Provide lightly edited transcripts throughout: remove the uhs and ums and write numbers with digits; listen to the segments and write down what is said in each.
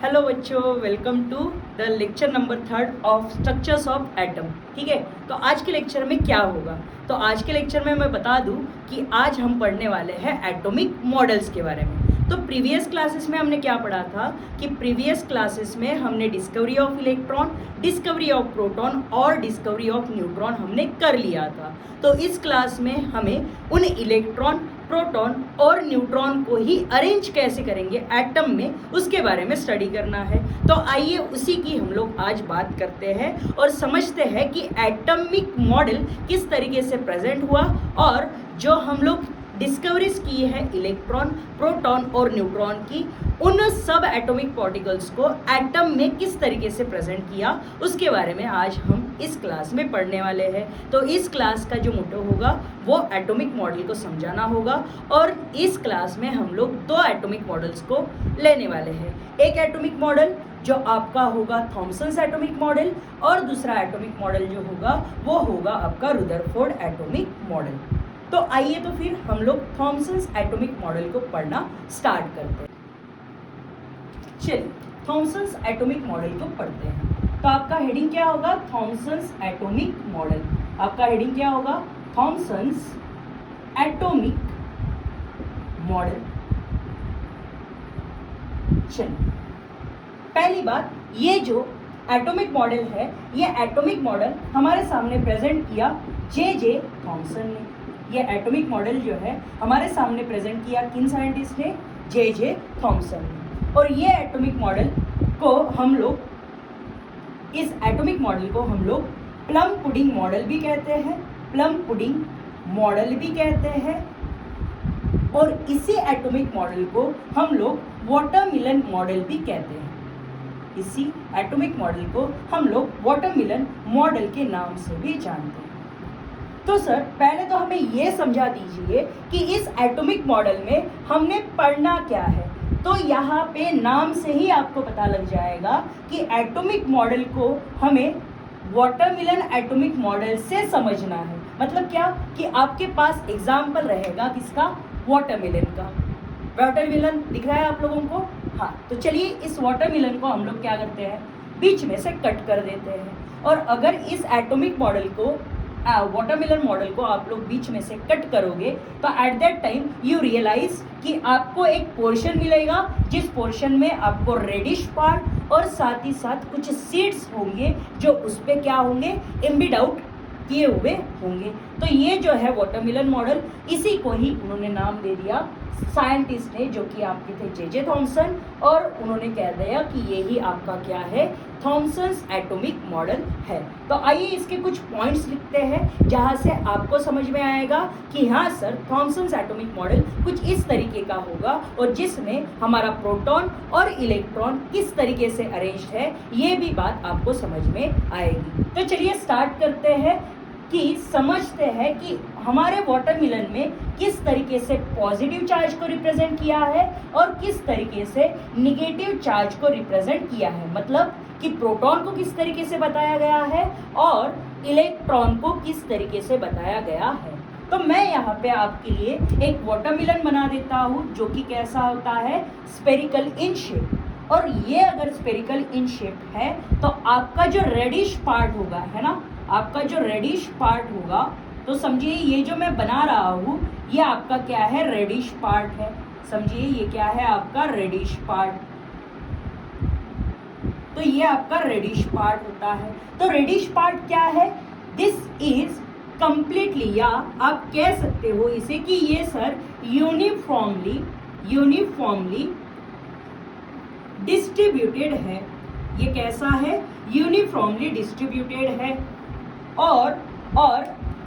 Hello बच्चों, welcome to the lecture number 3 of structures of atom. ठीक है, तो आज के लेक्चर में क्या होगा? तो आज के लेक्चर में मैं बता दूं कि आज हम पढ़ने वाले हैं एटॉमिक मॉडल्स के बारे में। तो प्रीवियस क्लासेस में हमने क्या पढ़ा था कि प्रीवियस क्लासेस में हमने discovery of electron, discovery of proton और डिस्कवरी ऑफ न्यूट्रॉन हमने कर लिया था। तो इस क्लास में हमें उन इलेक्ट्रॉन, प्रोटॉन और न्यूट्रॉन को ही अरेंज कैसे करेंगे एटम में, उसके बारे में स्टडी करना है। तो आइए उसी की हम लोग आज बात करते हैं और समझते हैं कि एटॉमिक मॉडल किस तरीके से प्रेजेंट हुआ और जो हम लोग डिस्कवरीज की है इलेक्ट्रॉन, प्रोटॉन और न्यूट्रॉन की, उन सब एटॉमिक पार्टिकल्स को एटम में किस तरीके से प्रेजेंट किया, उसके बारे में आज हम इस क्लास में पढ़ने वाले हैं। तो इस क्लास का जो मोटो होगा वो एटॉमिक मॉडल को समझाना होगा और इस क्लास में हम लोग दो एटॉमिक मॉडल्स को लेने वाले हैं। एक एटॉमिक मॉडल जो आपका होगा थॉमसन्स एटॉमिक मॉडल और दूसरा एटॉमिक मॉडल जो होगा वो होगा आपका रुदरफोर्ड एटॉमिक मॉडल। तो आइए तो फिर हम लोग थॉमसन्स एटॉमिक मॉडल को पढ़ना स्टार्ट करते हैं। चलिए थॉमसन्स एटॉमिक मॉडल को पढ़ते हैं। तो आपका हेडिंग क्या होगा? Thomson's atomic model. आपका हेडिंग क्या होगा? Thomson's atomic model. चलिए पहली बात, ये जो एटॉमिक मॉडल है, ये एटॉमिक मॉडल हमारे सामने प्रेजेंट किया जे थॉमसन ने। ये एटॉमिक मॉडल जो है हमारे सामने प्रेजेंट किया किन साइंटिस्ट ने? जे थॉमसन ने। और ये एटॉमिक मॉडल को हम लोग, इस एटॉमिक मॉडल को हम लोग प्लम पुडिंग मॉडल भी कहते हैं, प्लम पुडिंग मॉडल भी कहते हैं। और इसी एटॉमिक मॉडल को हम लोग वाटरमेलन मॉडल भी कहते हैं। इसी एटॉमिक मॉडल को हम लोग वाटरमेलन मॉडल के नाम से भी जानते हैं। तो सर पहले तो हमें ये समझा दीजिए कि इस एटॉमिक मॉडल में हमने पढ़ना क्या है। तो यहाँ पे नाम से ही आपको पता लग जाएगा कि एटॉमिक मॉडल को हमें वाटरमेलन एटॉमिक मॉडल से समझना है। मतलब क्या कि आपके पास एग्जाम्पल रहेगा किसका? वाटरमेलन का। वाटरमेलन दिख रहा है आप लोगों को? हाँ, तो चलिए इस वाटरमेलन को हम लोग क्या करते हैं, बीच में से कट कर देते हैं। और अगर इस एटॉमिक मॉडल को, वाटरमेलन मॉडल को आप लोग बीच में से कट करोगे तो at that time you realise कि आपको एक पोर्शन मिलेगा, जिस पोर्शन में आपको रेडिश पार्ट और साथ ही साथ कुछ सीड्स होंगे जो उस पर क्या होंगे, एम्बेड आउट किए हुए होंगे। तो ये जो है वाटरमेलन मॉडल, इसी को ही उन्होंने नाम दे दिया साइंटिस्ट ने, जो कि आपके थे जे थॉमसन, और उन्होंने कह दिया कि ये ही आपका क्या है, थॉमसन्स एटॉमिक मॉडल है। तो आइए इसके कुछ पॉइंट्स लिखते हैं जहां से आपको समझ में आएगा कि हाँ सर, थॉमसन्स एटॉमिक मॉडल कुछ इस तरीके का होगा और जिसमें हमारा प्रोटॉन और इलेक्ट्रॉन किस तरीके से अरेंज्ड है, ये भी बात आपको समझ में आएगी। तो चलिए स्टार्ट करते हैं कि समझते हैं कि हमारे वाटरमेलन में किस तरीके से पॉजिटिव चार्ज को रिप्रेजेंट किया है और किस तरीके से निगेटिव चार्ज को रिप्रेजेंट किया है। मतलब कि प्रोटॉन को किस तरीके से बताया गया है और इलेक्ट्रॉन को किस तरीके से बताया गया है। तो मैं यहाँ पे आपके लिए एक वाटरमेलन बना देता हूँ जो कि कैसा होता है, स्फेरिकल इन शेप। और ये अगर स्फेरिकल इन शेप है तो आपका जो रेडिश पार्ट होगा, है ना, आपका जो रेडिश पार्ट होगा, तो समझिए ये जो मैं बना रहा हूँ ये आपका क्या है, रेडिश पार्ट है। समझिए ये क्या है, आपका रेडिश पार्ट। तो ये आपका रेडिश पार्ट होता है। तो रेडिश पार्ट क्या है? दिस इज कंप्लीटली, या आप कह सकते हो इसे कि ये सर यूनिफॉर्मली डिस्ट्रीब्यूटेड है। ये कैसा है? यूनिफॉर्मली डिस्ट्रीब्यूटेड है। और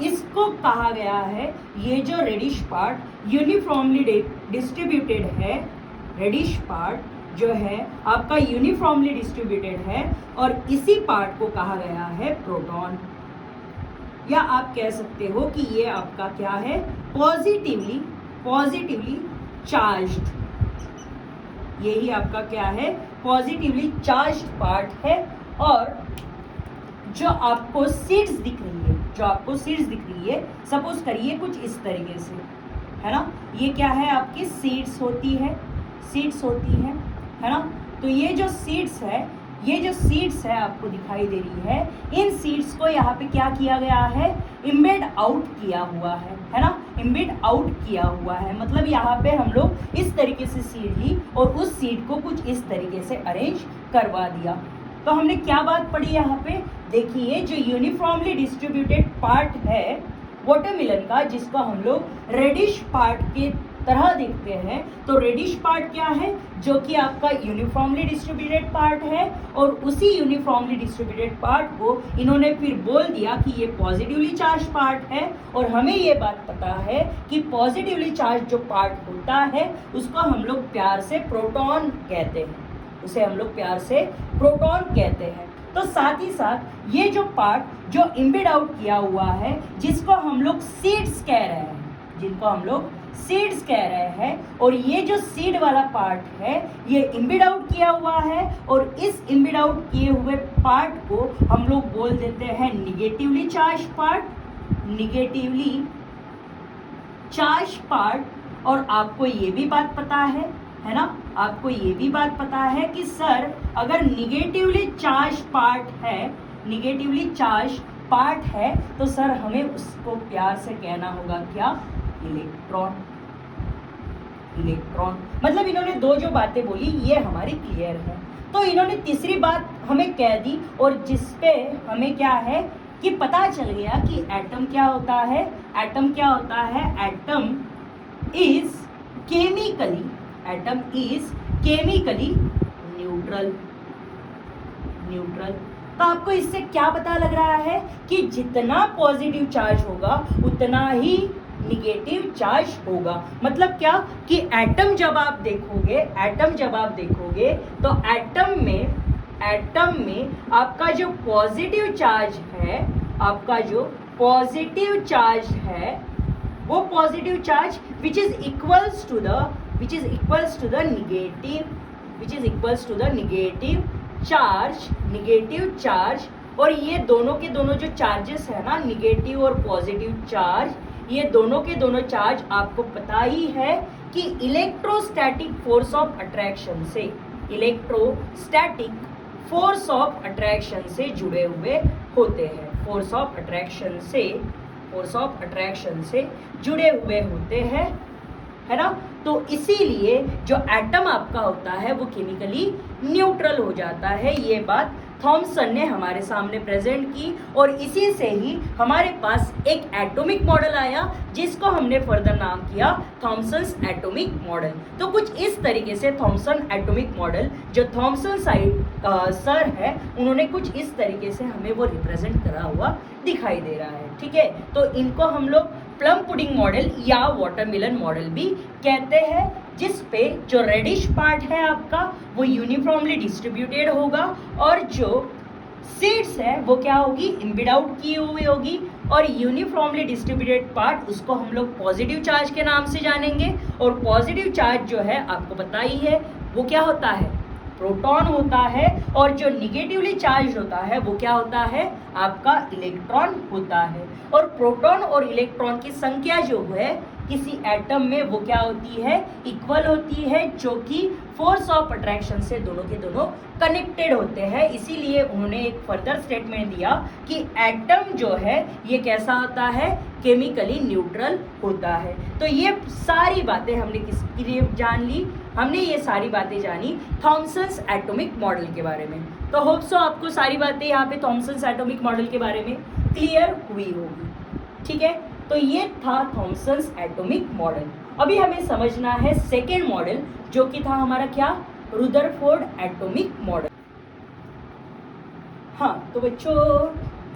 इसको कहा गया है, ये जो रेडिश पार्ट यूनिफॉर्मली डिस्ट्रीब्यूटेड है, रेडिश पार्ट जो है आपका यूनिफॉर्मली डिस्ट्रीब्यूटेड है, और इसी पार्ट को कहा गया है प्रोटॉन। या आप कह सकते हो कि ये आपका क्या है, पॉजिटिवली चार्ज्ड। यही आपका क्या है, पॉजिटिवली चार्ज्ड पार्ट है। और जो आपको सीड्स दिख रही है, सपोज करिए कुछ इस तरीके से, है ना, ये क्या है, आपकी सीड्स होती है, है ना। तो ये जो सीड्स है आपको दिखाई दे रही है, इन सीड्स को यहाँ पे क्या किया गया है, इम्बेड आउट किया हुआ है ना, इम्बेड आउट किया हुआ है। मतलब यहाँ पे हम लोग इस तरीके से सीड ली और उस सीड को कुछ इस तरीके से अरेंज करवा दिया। तो हमने क्या बात पढ़ी यहाँ पे, देखिए जो यूनिफॉर्मली डिस्ट्रीब्यूटेड पार्ट है वाटरमेलन का, जिसको हम लोग रेडिश पार्ट के तरह देखते हैं, तो रेडिश पार्ट क्या है, जो कि आपका यूनिफॉर्मली डिस्ट्रीब्यूटेड पार्ट है, और उसी यूनिफॉर्मली डिस्ट्रीब्यूटेड पार्ट को इन्होंने फिर बोल दिया कि ये पॉजिटिवली चार्ज पार्ट है। और हमें ये बात पता है कि पॉजिटिवली चार्ज जो पार्ट होता है उसको हम लोग प्यार से प्रोटॉन कहते हैं, उसे हम लोग प्यार से प्रोटॉन कहते हैं। तो साथ ही साथ ये जो पार्ट जो इम्बेड आउट किया हुआ है, जिसको हम लोग सीड्स कह रहे हैं, और ये जो सीड वाला पार्ट है ये इम्बेड आउट किया हुआ है, और इस इम्बेड आउट किए हुए पार्ट को हम लोग बोल देते हैं निगेटिवली चार्ज पार्ट। और आपको ये भी बात पता है ना, आपको ये भी बात पता है कि सर अगर निगेटिवली चार्ज पार्ट है तो सर हमें उसको प्यार से कहना होगा क्या, इलेक्ट्रॉन। मतलब इन्होंने दो जो बातें बोली ये हमारी क्लियर है। तो इन्होंने तीसरी बात हमें कह दी, और जिसपे हमें क्या है कि पता चल गया कि एटम क्या होता है, एटम इज केमिकली न्यूट्रल। तो आपको इससे क्या पता लग रहा है कि जितना पॉजिटिव चार्ज होगा उतना ही निगेटिव चार्ज होगा। मतलब क्या कि एटम जब आप देखोगे तो एटम में आपका जो पॉजिटिव चार्ज है वो positive charge which is equals to the negative charge. और ये दोनों के दोनों जो चार्जेस है ना, निगेटिव और पॉजिटिव चार्ज, ये दोनों के दोनों चार्ज आपको पता ही है कि इलेक्ट्रोस्टैटिक फोर्स ऑफ अट्रैक्शन से जुड़े हुए होते हैं, फोर्स ऑफ अट्रैक्शन से जुड़े हुए होते हैं, है ना। तो इसीलिए जो एटम आपका होता है वो केमिकली न्यूट्रल हो जाता है। ये बात थॉमसन ने हमारे सामने प्रेजेंट की, और इसी से ही हमारे पास एक एटॉमिक मॉडल आया जिसको हमने फर्दर नाम किया थॉमसन्स एटॉमिक मॉडल। तो कुछ इस तरीके से थॉमसन एटॉमिक मॉडल जो थॉमसन सर है उन्होंने कुछ इस तरीके से हमें वो रिप्रेजेंट करा हुआ दिखाई दे रहा है, ठीक है। तो इनको हम लोग प्लम पुडिंग मॉडल या वाटरमेलन मॉडल भी कहते हैं, जिस पे जो रेडिश पार्ट है आपका वो यूनिफॉर्मली डिस्ट्रीब्यूटेड होगा, और जो सीड्स है वो क्या होगी, इम्बेड आउट की हुई होगी, और यूनिफॉर्मली डिस्ट्रीब्यूटेड पार्ट उसको हम लोग पॉजिटिव चार्ज के नाम से जानेंगे। और पॉजिटिव चार्ज जो है आपको पता ही है वो क्या होता है, प्रोटॉन होता है, और जो निगेटिवली चार्ज होता है वो क्या होता है, आपका इलेक्ट्रॉन होता है। और प्रोटॉन और इलेक्ट्रॉन की संख्या जो है किसी एटम में वो क्या होती है, इक्वल होती है, जो कि फोर्स ऑफ अट्रैक्शन से दोनों के दोनों कनेक्टेड होते हैं। इसीलिए उन्होंने एक फर्दर स्टेटमेंट दिया कि एटम जो है ये कैसा होता है, केमिकली न्यूट्रल होता है। तो ये सारी बातें हमने किसके लिए जान ली, हमने ये सारी बातें जानी थॉमसन्स एटॉमिक मॉडल के बारे में। तो होप सो आपको सारी बातें यहाँ पे थॉमसन्स एटॉमिक मॉडल के बारे में क्लियर हुई होगी, ठीक है। तो ये था थॉमसन्स एटॉमिक मॉडल। अभी हमें समझना है सेकेंड मॉडल जो कि था हमारा क्या, रुदरफोर्ड एटॉमिक मॉडल। हाँ तो बच्चों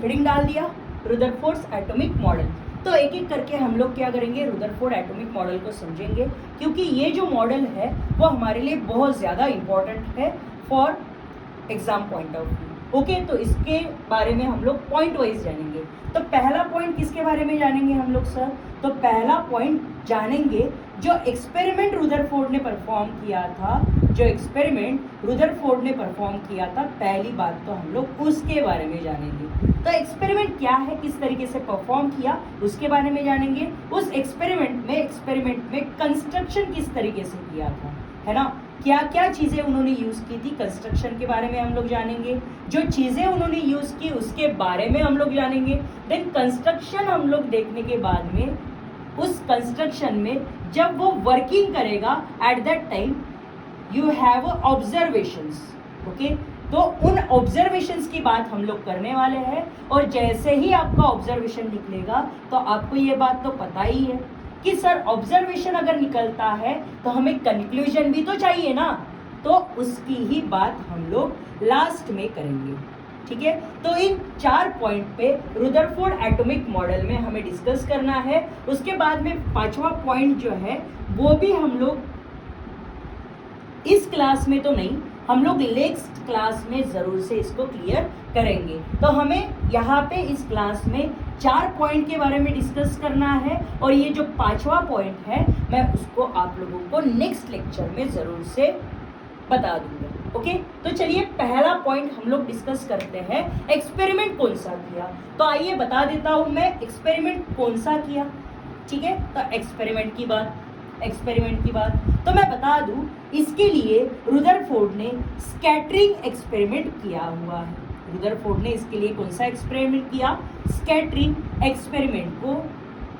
हेडिंग डाल दिया रुदरफोर्ड एटॉमिक मॉडल। तो एक एक करके हम लोग क्या करेंगे, रुदरफोर्ड एटॉमिक मॉडल को समझेंगे, क्योंकि ये जो मॉडल है वो हमारे लिए बहुत ज़्यादा इम्पॉर्टेंट है for exam point of view. Okay, तो इसके बारे में हम लोग पॉइंट वाइज जानेंगे। तो पहला पॉइंट किसके बारे में जानेंगे हम लोग सर, तो पहला पॉइंट जानेंगे जो एक्सपेरिमेंट रुदरफोर्ड ने परफॉर्म किया था, पहली बात तो हम लोग उसके बारे में जानेंगे। तो एक्सपेरिमेंट क्या है, किस तरीके से परफॉर्म किया उसके बारे में जानेंगे। उस एक्सपेरिमेंट में कंस्ट्रक्शन किस तरीके से किया था, है ना, क्या क्या चीज़ें उन्होंने यूज़ की थी, कंस्ट्रक्शन के बारे में हम लोग जानेंगे। जो चीज़ें उन्होंने यूज़ की उसके बारे में हम लोग जानेंगे। देन कंस्ट्रक्शन हम लोग देखने के बाद में उस कंस्ट्रक्शन में जब वो वर्किंग करेगा eight that time you have observations. Okay, तो उन ऑब्जर्वेशंस की बात हम लोग करने वाले हैं। और जैसे ही आपका ऑब्जर्वेशन निकलेगा तो आपको ये बात तो पता ही है कि सर ऑब्जर्वेशन अगर निकलता है तो हमें कंक्लूजन भी तो चाहिए ना, तो उसकी ही बात हम लोग लास्ट में करेंगे। ठीक है, तो इन 4 पॉइंट पे रुदरफोर्ड एटॉमिक मॉडल में हमें डिस्कस करना है। उसके बाद में 5वां पॉइंट जो है वो भी हम लोग इस क्लास में तो नहीं, हम लोग नेक्स्ट क्लास में ज़रूर से इसको क्लियर करेंगे। तो हमें यहाँ पे इस क्लास में 4 पॉइंट के बारे में डिस्कस करना है और ये जो 5वां पॉइंट है मैं उसको आप लोगों को नेक्स्ट लेक्चर में ज़रूर से बता दूंगा। ओके, तो चलिए पहला पॉइंट हम लोग डिस्कस करते हैं, एक्सपेरिमेंट कौन सा किया। तो आइए बता देता हूँ मैं एक्सपेरिमेंट कौन सा किया। ठीक है, तो एक्सपेरिमेंट की बात तो मैं बता दूं, इसके लिए रुदरफोर्ड ने स्कैटरिंग एक्सपेरिमेंट किया हुआ है। रुदरफोर्ड ने इसके लिए कौन सा एक्सपेरिमेंट किया, स्कैटरिंग एक्सपेरिमेंट को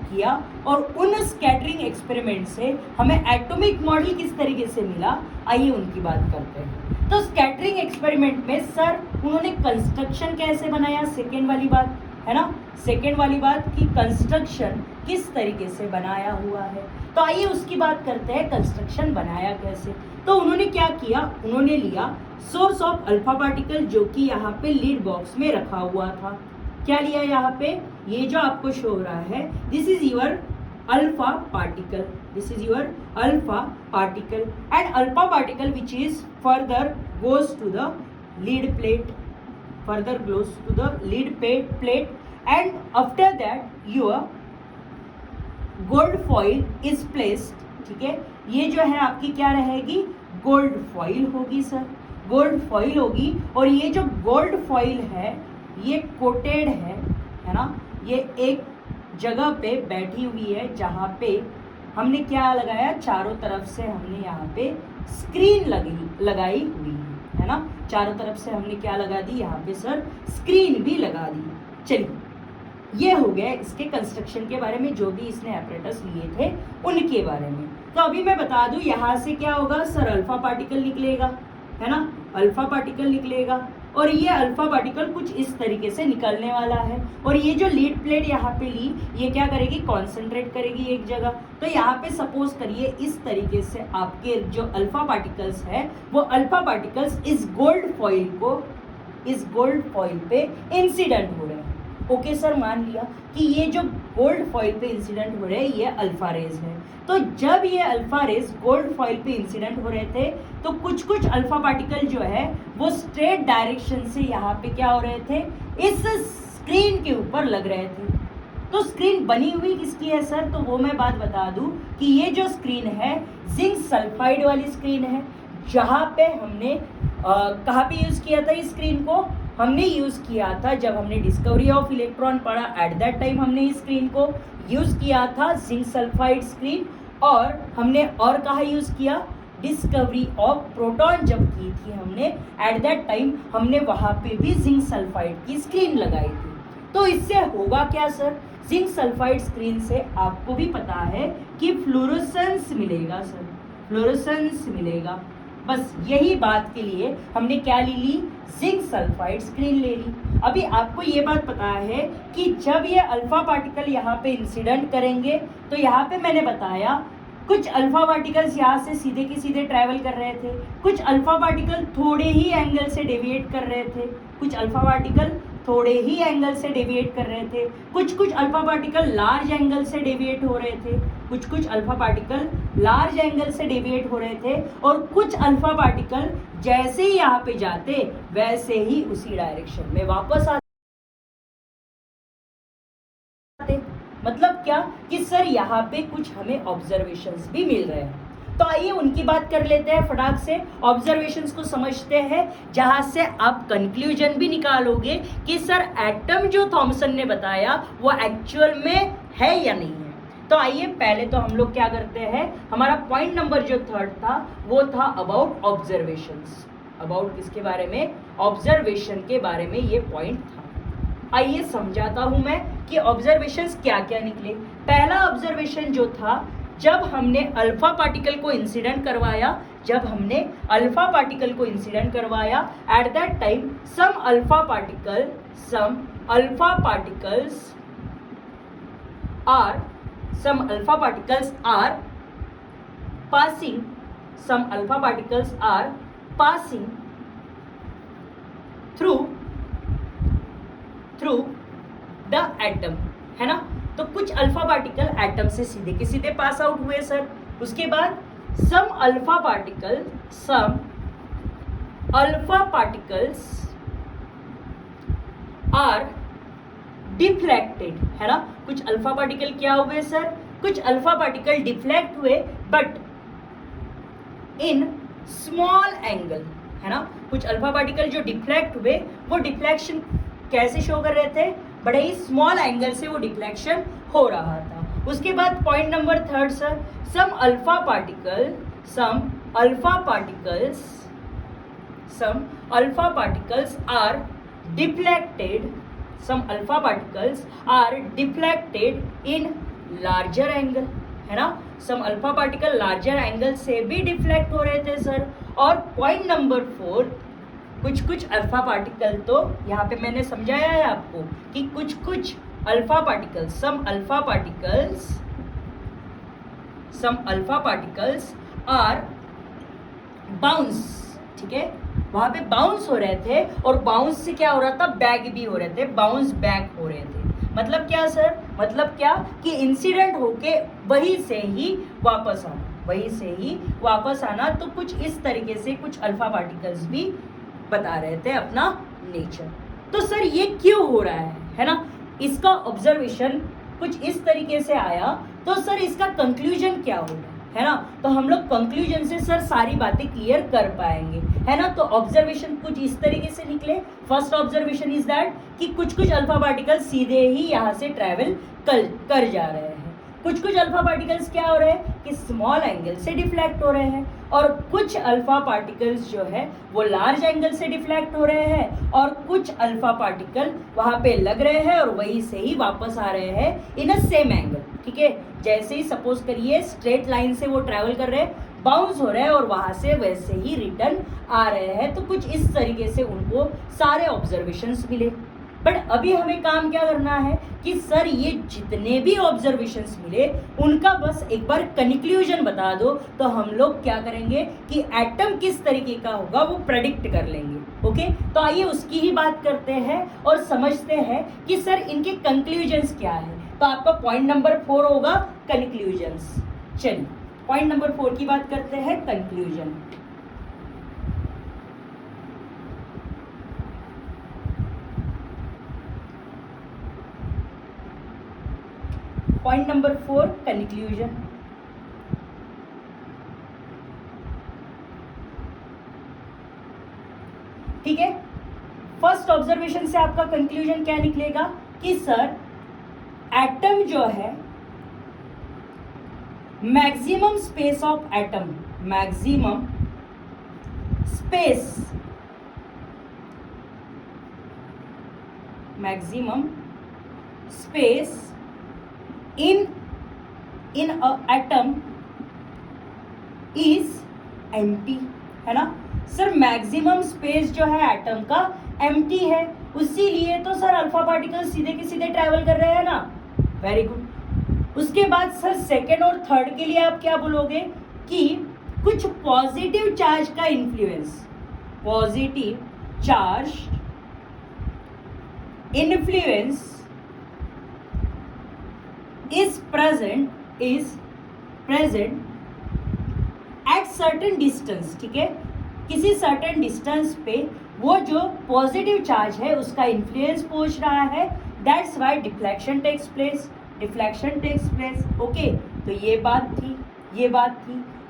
किया। और उन स्कैटरिंग एक्सपेरिमेंट से हमें एटॉमिक मॉडल किस तरीके से मिला, आइए उनकी बात करते हैं। तो स्कैटरिंग एक्सपेरिमेंट में सर उन्होंने कंस्ट्रक्शन कैसे बनाया, सेकेंड वाली बात है ना, सेकेंड वाली बात कि कंस्ट्रक्शन किस तरीके से बनाया हुआ है। तो आइए उसकी बात करते हैं, कंस्ट्रक्शन बनाया कैसे। तो उन्होंने क्या किया, उन्होंने लिया सोर्स ऑफ अल्फा पार्टिकल जो कि यहाँ पे लीड बॉक्स में रखा हुआ था। क्या लिया यहाँ पे, ये जो आपको शो हो रहा है, this is your alpha particle, this is your alpha particle and alpha particle which is further goes to the lead plate, further goes to the lead plate and after that your gold foil is placed। ठीक है, ये जो है आपकी क्या रहेगी, gold foil होगी sir, gold foil होगी। और ये जो गोल्ड फॉइल है ये कोटेड है ना, ये एक जगह पे बैठी हुई है जहाँ पे हमने क्या लगाया, चारों तरफ से हमने यहाँ पे स्क्रीन लगाई हुई है ना, चारों तरफ से हमने क्या लगा दी, यहाँ पे सर स्क्रीन भी लगा दी। चलिए, ये हो गया इसके कंस्ट्रक्शन के बारे में, जो भी इसने एपरेटस लिए थे उनके बारे में। तो अभी मैं बता दूं यहाँ से क्या होगा सर, अल्फा पार्टिकल निकलेगा, है ना, अल्फा पार्टिकल निकलेगा। और ये अल्फा पार्टिकल कुछ इस तरीके से निकलने वाला है। और ये जो लीड प्लेट यहाँ पे ली, ये क्या करेगी, कॉन्सेंट्रेट करेगी एक जगह। तो यहाँ पे सपोज करिए इस तरीके से आपके जो अल्फा पार्टिकल्स है वो अल्फा पार्टिकल्स इस गोल्ड फॉइल पे इंसिडेंट हो रहे हैं। ओके सर, मान लिया कि ये जो गोल्ड फॉइल पे इंसिडेंट हो रहे हैं ये अल्फा रेज है। तो जब ये अल्फा रेज गोल्ड फॉइल पे इंसिडेंट हो रहे थे तो कुछ अल्फा पार्टिकल जो है वो स्ट्रेट डायरेक्शन से यहाँ पे क्या हो रहे थे, इस स्क्रीन के ऊपर लग रहे थे। तो स्क्रीन बनी हुई किसकी है सर, तो वो मैं बात बता दूं कि ये जो स्क्रीन है जिंक सल्फाइड वाली स्क्रीन है, जहाँ पे हमने कहाँ पे यूज़ किया था इस स्क्रीन को, हमने यूज़ किया था जब हमने डिस्कवरी ऑफ इलेक्ट्रॉन पढ़ा, एट दैट टाइम हमने इस स्क्रीन को यूज़ किया था, जिंक सल्फाइड स्क्रीन। और हमने और कहाँ यूज़ किया, डिस्कवरी ऑफ प्रोटॉन जब की थी हमने, एट दैट टाइम हमने वहाँ पे भी जिंक सल्फाइड की स्क्रीन लगाई थी। तो इससे होगा क्या सर, जिंक सल्फाइड स्क्रीन से आपको भी पता है कि फ्लोरोसेंस मिलेगा सर, फ्लोरोसेंस मिलेगा। बस यही बात के लिए हमने क्या ली, जिंक सल्फाइड स्क्रीन ले ली। अभी आपको ये बात पता है कि जब ये अल्फा पार्टिकल यहाँ पे इंसिडेंट करेंगे तो यहाँ पे मैंने बताया कुछ अल्फा पार्टिकल्स यहाँ से सीधे के सीधे ट्रैवल कर रहे थे, कुछ अल्फा पार्टिकल थोड़े ही एंगल से डेविएट कर रहे थे, कुछ अल्फा पार्टिकल थोड़े ही एंगल से डेविएट कर रहे थे, कुछ अल्फा पार्टिकल लार्ज एंगल से डेविएट हो रहे थे, कुछ अल्फा पार्टिकल लार्ज एंगल से डेविएट हो रहे थे, और कुछ अल्फा पार्टिकल जैसे ही यहाँ पे जाते वैसे ही उसी डायरेक्शन में वापस आते। मतलब क्या कि सर यहाँ पे कुछ हमें ऑब्जर्वेशंस भी मिल रहे हैं। तो आइए उनकी बात कर लेते हैं फटाक से, ऑब्जर्वेशंस को समझते हैं, जहां से आप कंक्लूजन भी निकालोगे कि सर एटम जो थॉमसन ने बताया वो एक्चुअल में है या नहीं है। तो आइए पहले तो हम लोग क्या करते हैं, हमारा पॉइंट नंबर जो थर्ड था वो था अबाउट ऑब्जर्वेशंस। अबाउट किसके बारे में, ऑब्जर्वेशन के बारे में ये पॉइंट था। आइए समझाता हूं मैं कि ऑब्जर्वेशंस क्या क्या निकले। पहला ऑब्जर्वेशन जो था, जब हमने अल्फा पार्टिकल को इंसिडेंट करवाया, at that time some alpha particles are passing through the atom, है ना। तो कुछ अल्फा पार्टिकल एटम से सीधे के सीधे पास आउट हुए सर। उसके बाद सम अल्फा पार्टिकल्स आर डिफ्लेक्टेड, है ना। कुछ अल्फा पार्टिकल क्या हुए सर, कुछ अल्फा पार्टिकल डिफ्लेक्ट हुए बट इन स्मॉल एंगल, है ना। कुछ अल्फा पार्टिकल जो डिफ्लेक्ट हुए वो डिफ्लेक्शन कैसे शो कर रहे थे, बड़े ही स्मॉल एंगल से वो डिफ्लेक्शन हो रहा था। उसके बाद point number third sir, some alpha particles are deflected in larger angle, है ना। Some alpha particle larger angle से भी डिफ्लेक्ट हो रहे थे सर। और पॉइंट नंबर फोर, कुछ अल्फा पार्टिकल, तो यहाँ पे मैंने समझाया है आपको कि कुछ alpha particles, some alpha particles are bounce, ठीक है। वहां पे बाउंस हो रहे थे और बाउंस से क्या हो रहा था, बैक भी हो रहे थे, बाउंस बैक हो रहे थे। मतलब क्या सर, मतलब क्या कि इंसिडेंट होके वहीं से ही वापस आना। तो कुछ इस तरीके से कुछ अल्फा पार्टिकल्स भी बता रहे थे अपना नेचर। तो सर ये क्यों हो रहा है ना। इसका ऑब्जर्वेशन कुछ इस तरीके से आया, तो सर इसका कंक्लूजन क्या होगा, है ना। तो हम लोग कंक्लूजन से सर सारी बातें क्लियर कर पाएंगे, है ना। तो ऑब्जर्वेशन कुछ इस तरीके से निकले। फर्स्ट ऑब्जर्वेशन इज दैट कि कुछ अल्फा पार्टिकल सीधे ही यहाँ से ट्रैवल कर जा रहे हैं। कुछ अल्फा पार्टिकल्स क्या हो रहे हैं कि स्मॉल एंगल से डिफ्लेक्ट हो रहे हैं, और कुछ अल्फा पार्टिकल्स जो है वो लार्ज एंगल से डिफ्लेक्ट हो रहे हैं, और कुछ अल्फा पार्टिकल वहां पे लग रहे हैं और वहीं से ही वापस आ रहे हैं इन अ सेम एंगल, ठीक है। जैसे ही सपोज करिए स्ट्रेट लाइन से वो ट्रैवल कर रहे हैं, बाउंस हो रहे हैं और वहां से वैसे ही रिटर्न आ रहे हैं। तो कुछ इस तरीके से उनको सारे ऑब्जर्वेशंस मिले। बट अभी हमें काम क्या करना है कि सर ये जितने भी ऑब्जर्वेशंस मिले उनका बस एक बार कंक्लूजन बता दो, तो हम लोग क्या करेंगे कि एटम किस तरीके का होगा वो प्रेडिक्ट कर लेंगे। ओके, तो आइए उसकी ही बात करते हैं और समझते हैं कि सर इनके कंक्लूजन्स क्या है। तो आपका पॉइंट नंबर 4 होगा कंक्लूजन्स। चलिए पॉइंट नंबर 4 की बात करते हैं, कंक्लूजन। Point number 4 conclusion. ठीक है, फर्स्ट ऑब्जर्वेशन से आपका कंक्लूजन क्या निकलेगा कि सर एटम जो है maximum space of atom, maximum space in a atom is empty, है ना सर। मैक्सिमम स्पेस जो है एटम का एम्प्टी है, इसीलिए तो सर अल्फा पार्टिकल सीधे के सीधे ट्रैवल कर रहे हैं ना। Very good. उसके बाद सर सेकेंड और थर्ड के लिए आप क्या बोलोगे कि कुछ पॉजिटिव चार्ज का influence, positive charge influence is present at certain distance, ठीक है। किसी सर्टेन डिस्टेंस पे वो जो पॉजिटिव चार्ज है उसका इन्फ्लुएंस पहुंच रहा है, that's why deflection takes place. Okay, तो ये बात थी।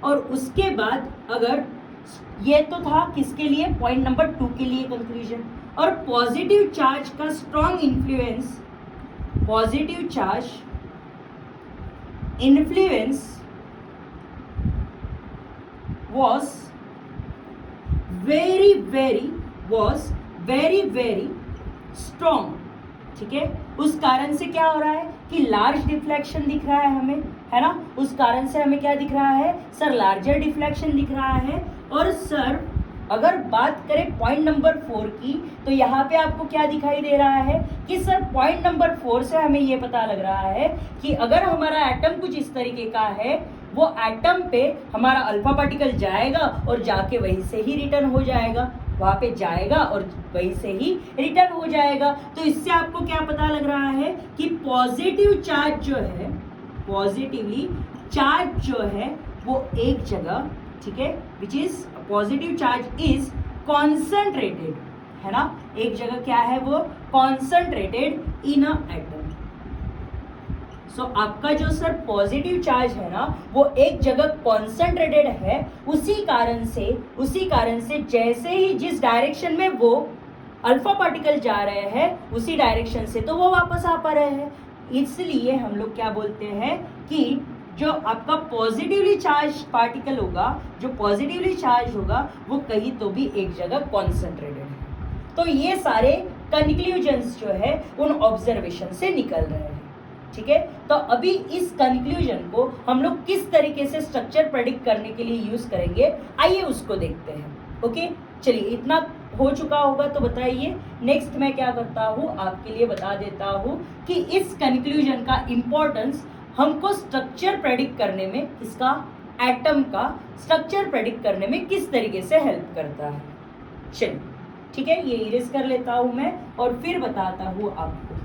और उसके बाद अगर ये तो था किसके लिए, पॉइंट नंबर 2 के लिए कंक्लूजन। और पॉजिटिव चार्ज का strong influence, positive charge influence was very very strong। ठीक है, उस कारण से क्या हो रहा है कि लार्ज डिफ्लेक्शन दिख रहा है हमें, है ना। उस कारण से हमें क्या दिख रहा है सर, लार्जर डिफ्लेक्शन दिख रहा है। और सर अगर बात करें पॉइंट नंबर 4 की, तो यहाँ पे आपको क्या दिखाई दे रहा है कि सर पॉइंट नंबर 4 से हमें ये पता लग रहा है कि अगर हमारा एटम कुछ इस तरीके का है, वो एटम पे हमारा अल्फा पार्टिकल जाएगा और जाके वहीं से ही रिटर्न हो जाएगा, वहां पे जाएगा और वहीं से ही रिटर्न हो जाएगा। तो इससे आपको क्या पता लग रहा है कि पॉजिटिव चार्ज जो है, पॉजिटिवली चार्ज जो है वो एक जगह, ठीक है, which is positive charge is concentrated, है ना, एक जगह क्या है वो कॉन्सेंट्रेटेड इन अ एटम। सो आपका जो सर पॉजिटिव चार्ज है ना वो एक जगह कॉन्सेंट्रेटेड है, उसी कारण से जैसे ही जिस डायरेक्शन में वो अल्फा पार्टिकल जा रहे हैं उसी डायरेक्शन से तो वो वापस आ पा रहे हैं। इसलिए हम लोग क्या बोलते हैं कि जो आपका पॉजिटिवली चार्ज पार्टिकल होगा, जो पॉजिटिवली चार्ज होगा वो कहीं तो भी एक जगह कॉन्सेंट्रेटेड है। तो ये सारे कंक्लूजन्स जो है उन ऑब्जर्वेशन से निकल रहे हैं। ठीक है, तो अभी इस कंक्लूजन को हम लोग किस तरीके से स्ट्रक्चर प्रेडिक्ट करने के लिए यूज करेंगे, आइए उसको देखते हैं। ओके, चलिए इतना हो चुका होगा तो बताइए नेक्स्ट मैं क्या करता हूँ, आपके लिए बता देता हूँ कि इस कंक्लूजन का इंपॉर्टेंस हमको स्ट्रक्चर प्रेडिक्ट करने में, इसका एटम का स्ट्रक्चर प्रेडिक्ट करने में किस तरीके से हेल्प करता है। चलिए ठीक है, ये इरेज कर लेता हूँ मैं और फिर बताता हूँ आपको।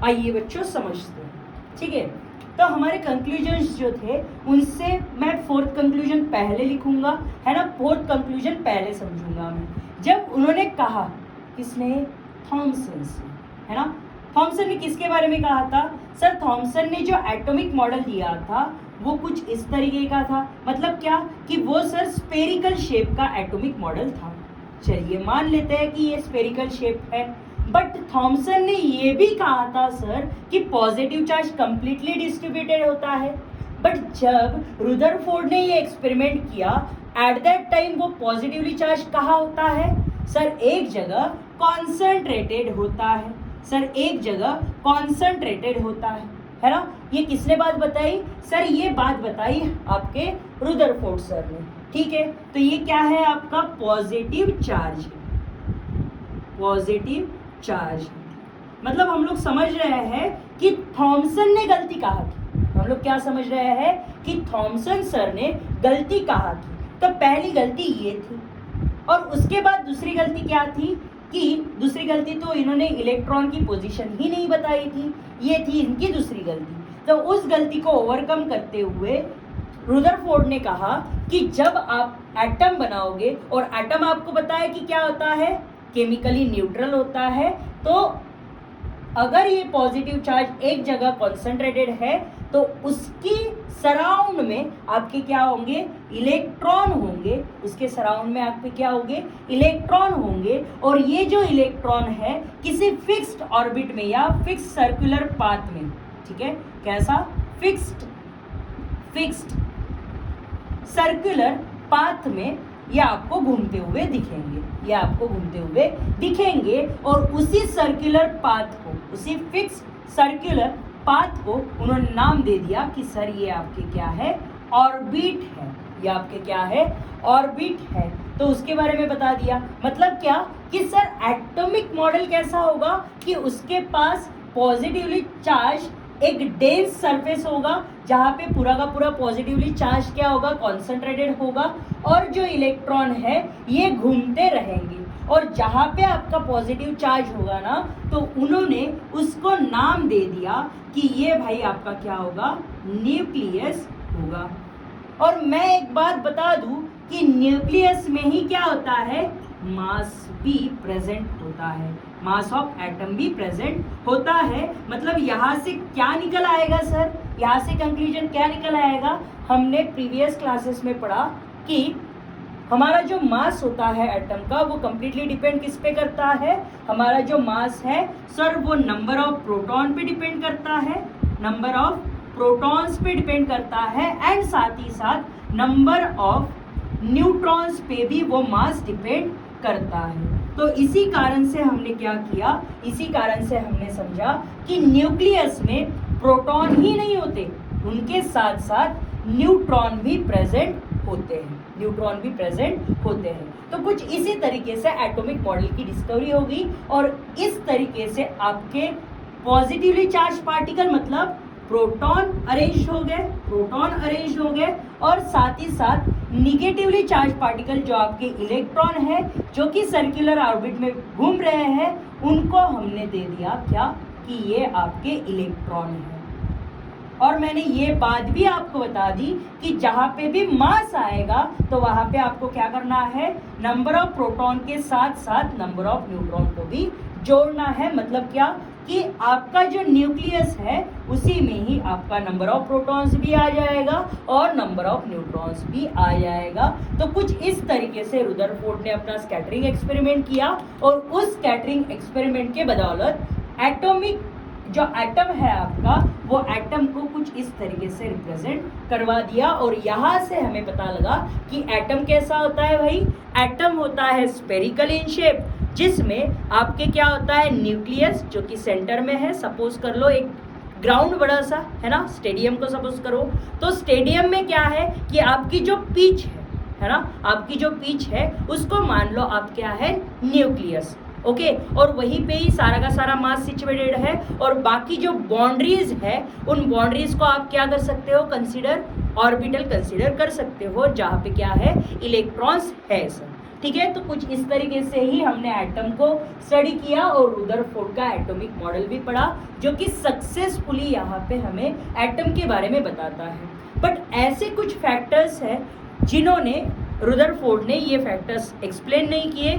आइए बच्चों समझते हैं। ठीक है, तो हमारे कंक्लूजन्स जो थे उनसे मैं फोर्थ कंक्लूजन पहले लिखूंगा, है ना, फोर्थ कंक्लूजन पहले समझूंगा मैं। जब उन्होंने कहा, किसने, थॉमसन, है ना, थॉमसन ने किसके बारे में कहा था सर, थॉमसन ने जो एटॉमिक मॉडल दिया था वो कुछ इस तरीके का था। मतलब क्या कि वो सर स्फेरिकल शेप का एटॉमिक मॉडल था। चलिए मान लेते हैं कि ये स्फेरिकल शेप है, बट थॉमसन ने ये भी कहा था सर कि पॉजिटिव चार्ज कंप्लीटली डिस्ट्रीब्यूटेड होता है। बट जब रुदरफोर्ड ने ये एक्सपेरिमेंट किया, एट दैट टाइम वो पॉजिटिवली चार्ज कहाँ होता है सर, एक जगह कॉन्सेंट्रेटेड होता है। सर एक जगह कॉन्सेंट्रेटेड होता है ना। ये किसने बात बताई सर, ये बात बताई आपके रुदरफोर्ड सर ने। ठीक है, तो ये क्या है आपका पॉजिटिव चार्ज, पॉजिटिव चार्ज। मतलब हम लोग समझ रहे हैं कि थॉमसन ने गलती कहा थी। हम लोग क्या समझ रहे हैं कि थॉमसन सर ने गलती कहा थी। तो पहली गलती ये थी, और उसके बाद दूसरी गलती क्या थी कि दूसरी गलती तो इन्होंने इलेक्ट्रॉन की पोजीशन ही नहीं बताई थी, ये थी इनकी दूसरी गलती। तो उस गलती को ओवरकम करते हुए रुदरफोर्ड ने कहा कि जब आप एटम बनाओगे, और एटम आपको पता है कि क्या होता है, केमिकली न्यूट्रल होता है। तो अगर ये पॉजिटिव चार्ज एक जगह कॉन्सेंट्रेटेड है तो उसकी सराउंड में आपके क्या होंगे, इलेक्ट्रॉन होंगे। उसके सराउंड में आपके क्या होंगे, इलेक्ट्रॉन होंगे। और ये जो इलेक्ट्रॉन है किसी फिक्स्ड ऑर्बिट में या फिक्स्ड सर्कुलर पाथ में, ठीक है, कैसा, फिक्स्ड सर्कुलर पाथ में ये आपको घूमते हुए दिखेंगे, ये आपको घूमते हुए दिखेंगे। और उसी सर्कुलर पाथ को, उसी फिक्स सर्कुलर पाथ को उन्होंने नाम दे दिया कि सर ये आपके क्या है, ऑर्बिट है। ये आपके क्या है, ऑर्बिट है। तो उसके बारे में बता दिया। मतलब क्या कि सर एटॉमिक मॉडल कैसा होगा कि उसके पास पॉजिटिवली चार्ज एक डेंस सरफेस होगा जहाँ पे पूरा का पूरा पॉजिटिवली चार्ज क्या होगा, कॉन्सेंट्रेटेड होगा। और जो इलेक्ट्रॉन है ये घूमते रहेंगे। और जहाँ पे आपका पॉजिटिव चार्ज होगा ना, तो उन्होंने उसको नाम दे दिया कि ये भाई आपका क्या होगा, न्यूक्लियस होगा। और मैं एक बात बता दूं कि न्यूक्लियस में ही क्या होता है, मास भी प्रेजेंट होता है, मास ऑफ एटम भी प्रेजेंट होता है। मतलब यहाँ से क्या निकल आएगा सर, यहाँ से कंक्लूजन क्या निकल आएगा, हमने प्रीवियस क्लासेस में पढ़ा कि हमारा जो मास होता है एटम का वो कंप्लीटली डिपेंड किस पे करता है, हमारा जो मास है सर वो नंबर ऑफ प्रोटॉन पे डिपेंड करता है, नंबर ऑफ प्रोटॉन्स पे डिपेंड करता है, एंड साथ ही साथ नंबर ऑफ न्यूट्रॉन्स पे भी वो मास डिपेंड करता है। तो इसी कारण से हमने क्या किया, इसी कारण से हमने समझा कि न्यूक्लियस में प्रोटॉन ही नहीं होते, उनके साथ साथ न्यूट्रॉन भी प्रेजेंट होते हैं, न्यूट्रॉन भी प्रेजेंट होते हैं। तो कुछ इसी तरीके से एटॉमिक मॉडल की डिस्कवरी होगी और इस तरीके से आपके पॉजिटिवली चार्ज पार्टिकल मतलब प्रोटॉन अरेंज हो गए, प्रोटॉन अरेंज हो गए, और साथ ही साथ निगेटिवली चार्ज पार्टिकल जो आपके इलेक्ट्रॉन है जो कि सर्कुलर ऑर्बिट में घूम रहे हैं, उनको हमने दे दिया क्या कि ये आपके इलेक्ट्रॉन है। और मैंने ये बात भी आपको बता दी कि जहाँ पे भी मास आएगा तो वहाँ पे आपको क्या करना है, नंबर ऑफ प्रोटॉन के साथ साथ नंबर ऑफ न्यूट्रॉन को भी जोड़ना है। मतलब क्या कि आपका जो न्यूक्लियस है उसी में ही आपका नंबर ऑफ प्रोटॉन्स भी आ जाएगा और नंबर ऑफ न्यूट्रॉन्स भी आ जाएगा। तो कुछ इस तरीके से रुदरफोर्ड ने अपना स्कैटरिंग एक्सपेरिमेंट किया और उस स्कैटरिंग एक्सपेरिमेंट के बदौलत एटॉमिक जो एटम है आपका वो एटम को कुछ इस तरीके से रिप्रेजेंट करवा दिया। और यहाँ से हमें पता लगा कि एटम कैसा होता है भाई, एटम होता है स्फेरिकल इन शेप, जिसमें आपके क्या होता है न्यूक्लियस जो कि सेंटर में है। सपोज कर लो एक ग्राउंड बड़ा सा है ना, स्टेडियम को सपोज करो, तो स्टेडियम में क्या है कि आपकी जो पिच है ना, आपकी जो पिच है उसको मान लो आप क्या है न्यूक्लियस, ओके, और वहीं पे ही सारा का सारा मास सिचुएटेड है। और बाकी जो बाउंड्रीज है उन बाउंड्रीज को आप क्या कर सकते हो, कंसीडर ऑर्बिटल कंसीडर कर सकते हो, जहाँ पे क्या है इलेक्ट्रॉन्स है सर। ठीक है, तो कुछ इस तरीके से ही हमने एटम को स्टडी किया और रुदरफोर्ड का एटॉमिक मॉडल भी पढ़ा जो कि सक्सेसफुली यहाँ पे हमें एटम के बारे में बताता है। बट ऐसे कुछ फैक्टर्स हैं जिन्होंने रुदरफोर्ड ने ये फैक्टर्स एक्सप्लेन नहीं किए,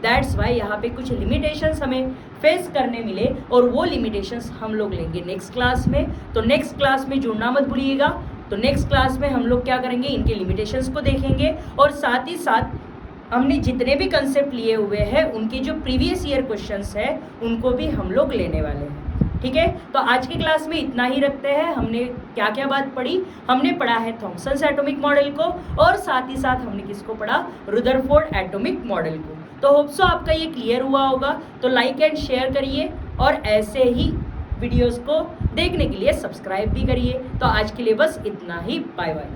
दैट्स वाई यहाँ पे कुछ लिमिटेशंस हमें फेस करने मिले और वो लिमिटेशंस हम लोग लेंगे नेक्स्ट क्लास में। तो नेक्स्ट क्लास में जुड़ना मत भूलिएगा। तो नेक्स्ट क्लास में हम लोग क्या करेंगे, इनके लिमिटेशंस को देखेंगे और साथ ही साथ हमने जितने भी कंसेप्ट लिए हुए हैं उनके जो प्रीवियस ईयर क्वेश्चंस है उनको भी हम लोग लेने वाले हैं। ठीक है, तो आज की क्लास में इतना ही रखते हैं। हमने क्या क्या बात पढ़ी, हमने पढ़ा है थॉमसन्स एटॉमिक मॉडल को और साथ ही साथ हमने किसको पढ़ा, रुदरफोर्ड एटॉमिक मॉडल को। तो होप सो आपका ये क्लियर हुआ होगा। तो लाइक एंड शेयर करिए और ऐसे ही वीडियोस को देखने के लिए सब्सक्राइब भी करिए। तो आज के लिए बस इतना ही, बाय बाय।